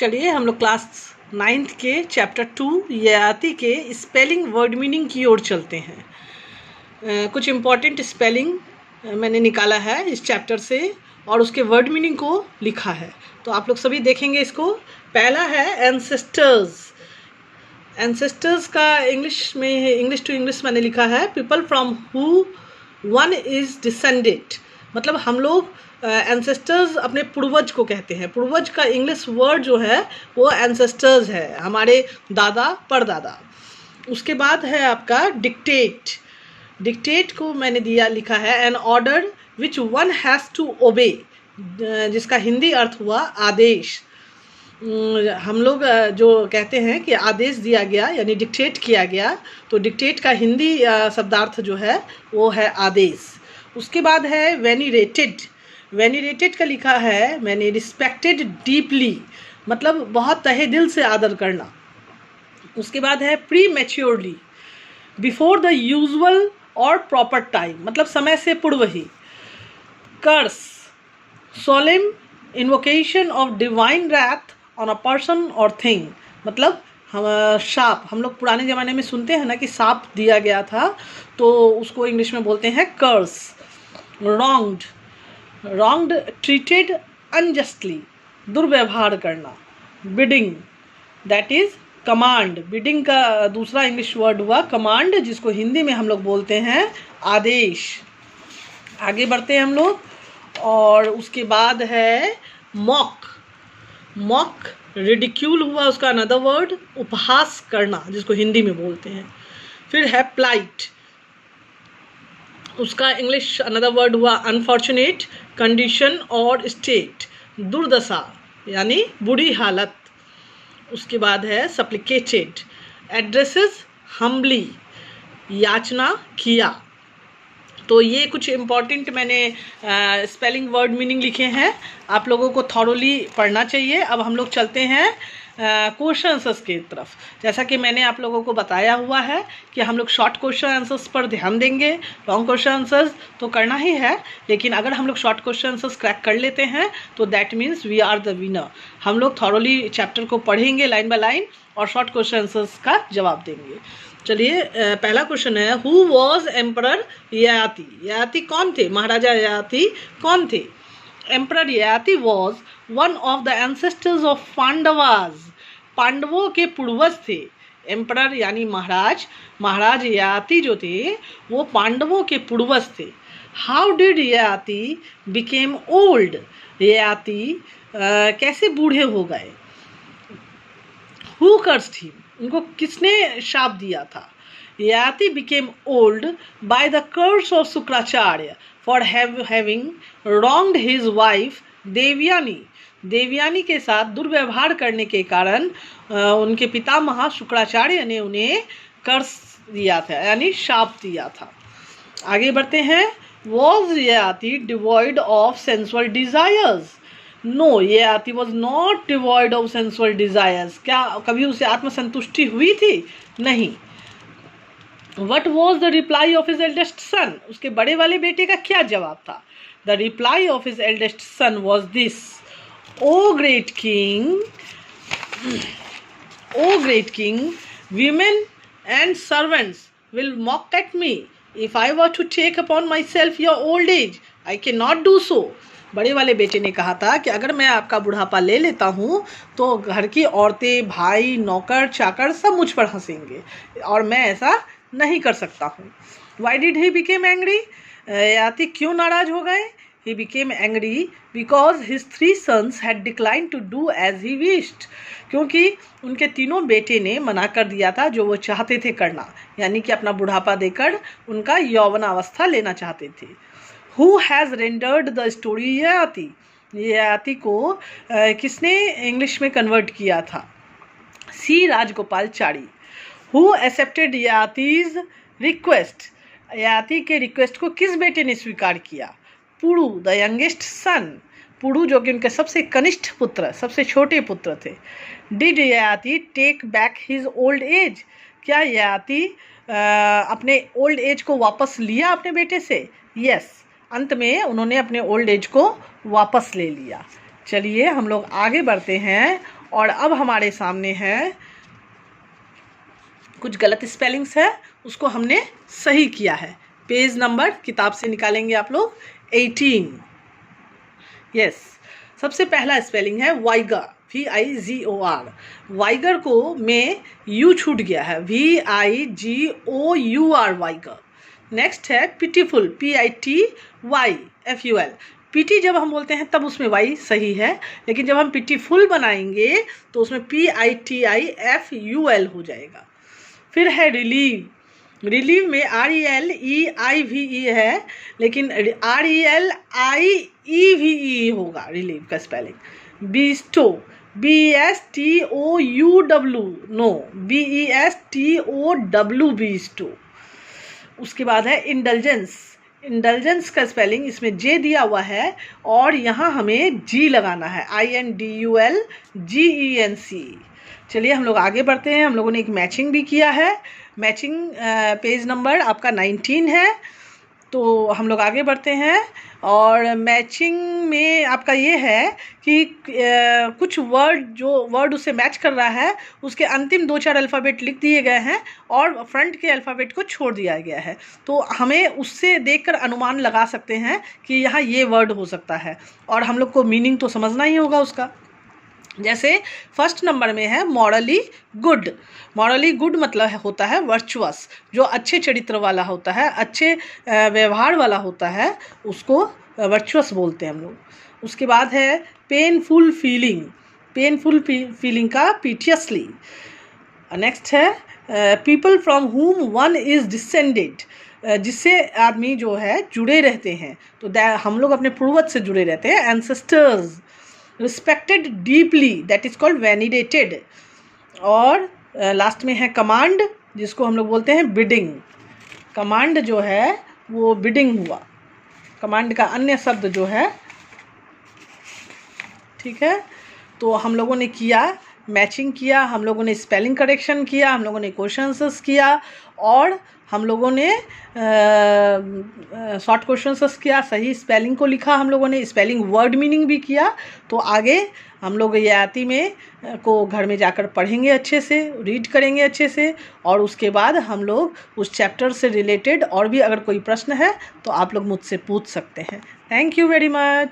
चलिए हम लोग क्लास 9th के चैप्टर 2 ययाति के स्पेलिंग वर्ड मीनिंग की ओर चलते हैं। कुछ इम्पॉर्टेंट स्पेलिंग मैंने निकाला है इस चैप्टर से और उसके वर्ड मीनिंग को लिखा है, तो आप लोग सभी देखेंगे इसको। पहला है एंसेस्टर्स। एंसेस्टर्स का इंग्लिश टू इंग्लिश मैंने लिखा है people from who one is descended. मतलब हम लोग एंसेस्टर्स अपने पूर्वज को कहते हैं। पूर्वज का इंग्लिश वर्ड जो है वो एंसेस्टर्स है, हमारे दादा परदादा। उसके बाद है आपका डिक्टेट। डिक्टेट को मैंने लिखा है an order which one has to obey, जिसका हिंदी अर्थ हुआ आदेश। हम लोग जो कहते हैं कि आदेश दिया गया यानी डिक्टेट किया गया, तो डिक्टेट का हिंदी शब्दार्थ जो है वो है आदेश। उसके बाद है वेनिरेटेड। वेनिरेटेड का लिखा है मैंने रिस्पेक्टेड डीपली, मतलब बहुत तहे दिल से आदर करना। उसके बाद है prematurely, before the usual or proper time, मतलब समय से पूर्व ही। Curse, solemn invocation of divine wrath on a person or thing, मतलब हम शाप, हम लोग पुराने ज़माने में सुनते हैं ना कि शाप दिया गया था, तो उसको इंग्लिश में बोलते हैं कर्स। रॉन्ग्ड, रॉन्ग्ड ट्रीटेड अनजस्टली, दुर्व्यवहार करना। Bidding, that is command. Bidding का दूसरा इंग्लिश वर्ड हुआ कमांड, जिसको हिंदी में हम लोग बोलते हैं आदेश। आगे बढ़ते हैं हम लोग, और उसके बाद है मॉक। मॉक रिडिक्यूल हुआ उसका अनदर वर्ड, उपहास करना, जिसको हिंदी में बोलते हैं। फिर है प्लाइट, उसका इंग्लिश अनदर वर्ड हुआ अनफॉर्चुनेट कंडीशन और स्टेट, दुर्दशा यानी बुरी हालत। उसके बाद है सप्लिकेटेड, एड्रेसेस हम्बली, याचना किया। तो ये कुछ इम्पॉर्टेंट मैंने स्पेलिंग वर्ड मीनिंग लिखे हैं, आप लोगों को थॉरोली पढ़ना चाहिए। अब हम लोग चलते हैं क्वेश्चन आंसर्स की तरफ। जैसा कि मैंने आप लोगों को बताया हुआ है कि हम लोग शॉर्ट क्वेश्चन आंसर्स पर ध्यान देंगे। लॉन्ग क्वेश्चन आंसर्स तो करना ही है, लेकिन अगर हम लोग शॉर्ट क्वेश्चन आंसर्स क्रैक कर लेते हैं तो that means we are the winner. हम लोग थॉरोली चैप्टर को पढ़ेंगे लाइन बाय लाइन और शॉर्ट क्वेश्चन आंसर्स का जवाब देंगे। चलिए, पहला क्वेश्चन है who was emperor Yayati. Yayati कौन थे? महाराजा ययाति कौन थे? Emperor Yayati was one of the ancestors of Pandavas. पांडवों के पूर्वज थे। एम्परर यानी महाराज, महाराज ययाति जो थे वो पांडवों के पूर्वज थे। How did Yayati became old. Yayati कैसे बूढ़े हो गए? हु कर्स्ड हिम, उनको किसने शाप दिया था? Yayati became old by the curse of Shukracharya for having wronged his wife Devyani. Devyani के साथ दुर्व्यवहार करने के कारण उनके पितामह शुक्राचार्य ने उन्हें कर्स दिया था यानी शाप दिया था। आगे बढ़ते हैं। Was Yayati devoid of sensual desires. No, Yayati was not devoid of sensual desires. क्या कभी उसे आत्मसंतुष्टि हुई थी? नहीं। What was the reply of his eldest son. उसके बड़े वाले बेटे का क्या जवाब था? The reply of his eldest son was this, O great king, O great king, women and servants will mock at me. If I were to take upon myself your old age, I cannot do so. बड़े वाले बेटे ने कहा था कि अगर मैं आपका बुढ़ापा ले लेता हूँ तो घर की औरतें, भाई, नौकर, चाकर सब मुझ पर हंसेंगे और मैं ऐसा नहीं कर सकता हूँ। Why did he became angry? Yayati क्यों नाराज हो गए? He became angry because his 3 sons had declined to do as he wished. क्योंकि उनके तीनों बेटे ने मना कर दिया था जो वो चाहते थे करना, यानी कि अपना बुढ़ापा देकर उनका यौवनावस्था लेना चाहते थे। Who has rendered the story Yayati. Yayati को किसने इंग्लिश में कन्वर्ट किया था? सी Rajagopalachari. Who accepted ययाति's request। Yayati के रिक्वेस्ट को किस बेटे ने स्वीकार किया? पुरु, द यंगेस्ट सन। पुरु जो कि उनके सबसे कनिष्ठ पुत्र, सबसे छोटे पुत्र थे। Did Yayati take back his old age. क्या ययाति अपने ओल्ड एज को वापस लिया अपने बेटे से? यस, अंत में उन्होंने अपने ओल्ड एज को वापस ले लिया। चलिए हम लोग आगे बढ़ते हैं और अब हमारे सामने है कुछ गलत स्पेलिंग्स है, उसको हमने सही किया है। पेज नंबर किताब से निकालेंगे आप लोग 18। यस, सबसे पहला स्पेलिंग है वाइगर, VIGOR। वाइगर को में यू छूट गया है, VIGOUR, वाइगर। नेक्स्ट है पिटीफुल, PITYFUL। पीटी जब हम बोलते हैं तब उसमें वाई सही है, लेकिन जब हम पिटीफुल बनाएंगे तो उसमें PITIFUL हो जाएगा। फिर है रिलीव। रिलीव में RELEIVE है, लेकिन RELIEVE होगा रिलीव का spelling. Bestow, BESTOUW, no, BESTOW, bestow. उसके बाद है इंडल्जेंस। इंडल्जेंस का स्पेलिंग इसमें जे दिया हुआ है और यहाँ हमें जी लगाना है, INDULGENC। चलिए हम लोग आगे बढ़ते हैं। हम लोगों ने एक मैचिंग भी किया है। मैचिंग पेज नंबर आपका 19 है। तो हम लोग आगे बढ़ते हैं और मैचिंग में आपका ये है कि कुछ वर्ड, जो वर्ड उससे मैच कर रहा है उसके अंतिम 2-4 अल्फ़ाबेट लिख दिए गए हैं और फ्रंट के अल्फ़ाबेट को छोड़ दिया गया है। तो हमें उससे देखकर अनुमान लगा सकते हैं कि यहाँ ये वर्ड हो सकता है, और हम लोग को मीनिंग तो समझना ही होगा उसका। जैसे फर्स्ट नंबर में है मॉरली गुड। मॉरली गुड मतलब होता है वर्चुअस, जो अच्छे चरित्र वाला होता है, अच्छे व्यवहार वाला होता है, उसको वर्चुअस बोलते हैं हम लोग। उसके बाद है पेनफुल फीलिंग। पेनफुल फीलिंग का पिटियसली। नेक्स्ट है पीपल फ्रॉम हुम वन इज़ डिसेंडेड, जिससे आदमी जो है जुड़े रहते हैं, तो हम लोग अपने पूर्वज से जुड़े रहते हैं, ancestors. Respected deeply, that is called venerated. और लास्ट में है कमांड, जिसको हम लोग बोलते हैं बिडिंग। कमांड जो है वो बिडिंग हुआ। कमांड का अन्य शब्द जो है, ठीक है। तो हम लोगों ने किया, मैचिंग किया, हम लोगों ने स्पेलिंग करेक्शन किया, हम लोगों ने क्वेश्चन आंसर्स किया, और हम लोगों ने शॉर्ट क्वेश्चन आंसर्स किया, सही स्पेलिंग को लिखा, हम लोगों ने स्पेलिंग वर्ड मीनिंग भी किया। तो आगे हम लोग याति में को घर में जाकर पढ़ेंगे अच्छे से, रीड करेंगे अच्छे से, और उसके बाद हम लोग उस चैप्टर से रिलेटेड और भी अगर कोई प्रश्न है तो आप लोग मुझसे पूछ सकते हैं। Thank you very much.